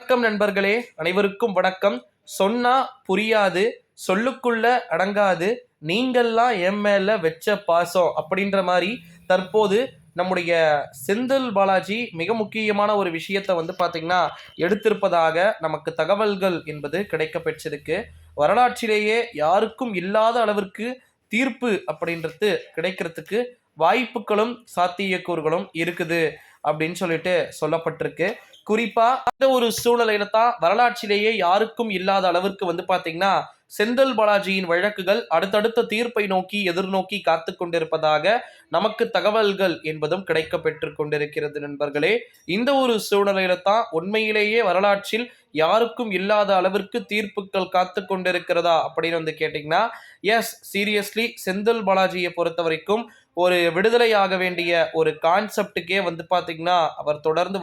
வணக்கம் நண்பர்களே, அனைவருக்கும் வணக்கம். சொன்னா புரியாது, சொல்லுக்குள்ள அடங்காது, நீங்கள்லாம் என் மேல வெச்ச பாசம் அப்படின்ற மாதிரி தற்போது நம்முடைய செந்தில் பாலாஜி மிக முக்கியமான ஒரு விஷயத்தை பார்த்தீங்கன்னா எடுத்திருப்பதாக நமக்கு தகவல்கள் என்பது கிடைக்க பெற்றிருக்கு. வரலாற்றிலேயே யாருக்கும் இல்லாத அளவிற்கு தீர்ப்பு அப்படின்றது கிடைக்கிறதுக்கு வாய்ப்புகளும் சாத்தியக்கூறுகளும் இருக்குது அப்படின்னு சொல்லிட்டு சொல்லப்பட்டிருக்கு. குறிப்பா இந்த ஒரு சூழ்நிலையில தான் வரலாற்றிலேயே யாருக்கும் இல்லாத அளவிற்கு பாத்தீங்கன்னா செந்தில் பாலாஜியின் வழக்குகள் அடுத்தடுத்த தீர்ப்பை நோக்கி எதிர்நோக்கி காத்து கொண்டிருப்பதாக நமக்கு தகவல்கள் என்பதும் கிடைக்க பெற்று கொண்டிருக்கிறது நண்பர்களே. இந்த ஒரு சூழ்நிலையில தான் உண்மையிலேயே வரலாற்றில் யாருக்கும் இல்லாத அளவிற்கு தீர்ப்புகள் காத்து கொண்டிருக்கிறதா அப்படின்னு கேட்டீங்கன்னா எஸ், சீரியஸ்லி செந்தில் பாலாஜியை பொறுத்த வரைக்கும் ஒரு விடுதலையாக வேண்டிய ஒரு கான்செப்டுக்கே பாத்தீங்கன்னா அவர் தொடர்ந்து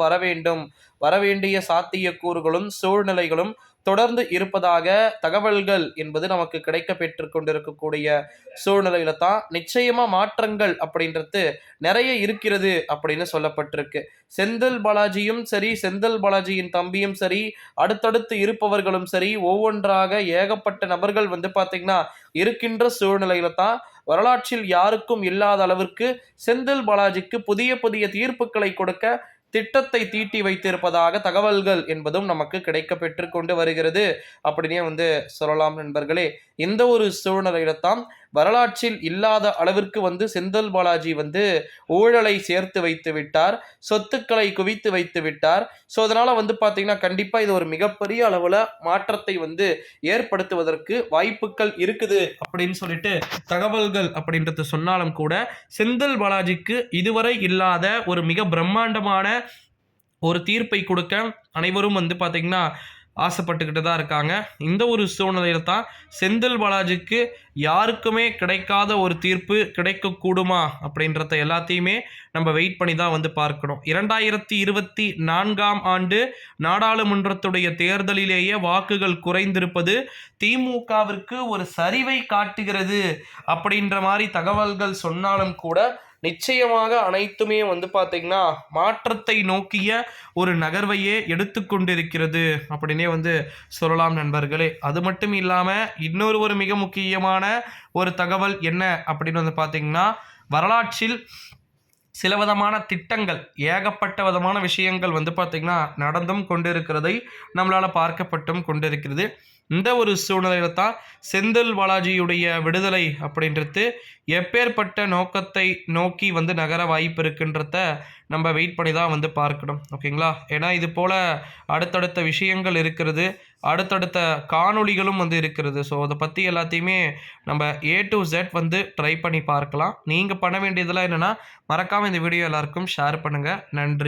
வர வேண்டிய சாத்தியக்கூறுகளும் சூழ்நிலைகளும் தொடர்ந்து இருப்பதாக தகவல்கள் என்பது நமக்கு கிடைக்க பெற்று கொண்டிருக்கக்கூடிய சூழ்நிலையில தான் நிச்சயமா மாற்றங்கள் அப்படின்றது நிறைய இருக்கிறது அப்படின்னு சொல்லப்பட்டிருக்கு. செந்தில் பாலாஜியும் சரி, செந்தில் பாலாஜியின் தம்பியும் சரி, அடுத்தடுத்து இருப்பவர்களும் சரி, ஒவ்வொன்றாக ஏகப்பட்ட நபர்கள் பாத்தீங்கன்னா இருக்கின்ற சூழ்நிலையில தான் வரலாற்றில் யாருக்கும் இல்லாத அளவிற்கு செந்தில் பாலாஜிக்கு புதிய புதிய தீர்ப்புகளை கொடுக்க திட்டத்தை தீட்டி வைத்திருப்பதாக தகவல்கள் என்பதும் நமக்கு கிடைக்க பெற்று கொண்டு வருகிறது அப்படின்னே சொல்லலாம் நண்பர்களே. இந்த ஒரு சூழ்நிலையில தான் வரலாற்றில் இல்லாத அளவிற்கு செந்தில் பாலாஜி ஊழலை சேர்த்து வைத்து விட்டார், சொத்துக்களை குவித்து வைத்து விட்டார். ஸோ அதனால பார்த்தீங்கன்னா கண்டிப்பா இது ஒரு மிகப்பெரிய அளவுல மாற்றத்தை ஏற்படுத்துவதற்கு வாய்ப்புகள் இருக்குது அப்படின்னு சொல்லிட்டு தகவல்கள் அப்படின்றது சொன்னாலும் கூட செந்தில் பாலாஜிக்கு இதுவரை இல்லாத ஒரு மிக பிரம்மாண்டமான ஒரு தீர்ப்பை கொடுக்க அனைவரும் பார்த்தீங்கன்னா ஆசைப்பட்டுக்கிட்டு தான் இருக்காங்க. இந்த ஒரு சூழ்நிலையில தான் செந்தில் பாலாஜிக்கு யாருக்குமே கிடைக்காத ஒரு தீர்ப்பு கிடைக்கக்கூடுமா அப்படின்றத எல்லாத்தையுமே நம்ம வெயிட் பண்ணி தான் பார்க்கணும். 2024ஆம் ஆண்டு நாடாளுமன்றத்துடைய தேர்தலிலேயே வாக்குகள் குறைந்திருப்பது திமுகவிற்கு ஒரு சரிவை காட்டுகிறது அப்படின்ற மாதிரி தகவல்கள் சொன்னாலும் கூட நிச்சயமாக அனைத்துமே பார்த்தீங்கன்னா மாற்றத்தை நோக்கிய ஒரு நகர்வையே எடுத்துக்கொண்டிருக்கிறது அப்படின்னே சொல்லலாம் நண்பர்களே. அது மட்டும் இல்லாமல் இன்னொரு ஒரு மிக முக்கியமான ஒரு தகவல் என்ன அப்படின்னு பார்த்தீங்கன்னா வரலாற்றில் சில விதமான திட்டங்கள் ஏகப்பட்ட விதமான விஷயங்கள் பார்த்தீங்கன்னா நடந்தும் கொண்டிருக்கிறதை நம்மளால் பார்க்கப்பட்டும் கொண்டிருக்கிறது. இந்த ஒரு சூழ்நிலையில தான் செந்தில் பாலாஜியுடைய விடுதலை அப்படின்றது எப்பேற்பட்ட நோக்கத்தை நோக்கி நகர வாய்ப்பு இருக்குன்றத நம்ம வெயிட் பண்ணி தான் பார்க்கணும். ஓகேங்களா? ஏன்னா இது போல் அடுத்தடுத்த விஷயங்கள் இருக்கிறது, அடுத்தடுத்த காணொளிகளும் இருக்கிறது. ஸோ அதை பற்றி எல்லாத்தையுமே நம்ம A to Z ட்ரை பண்ணி பார்க்கலாம். நீங்கள் பண்ண வேண்டியதெல்லாம் என்னென்னா மறக்காமல் இந்த வீடியோ எல்லாருக்கும் ஷேர் பண்ணுங்கள். நன்றி.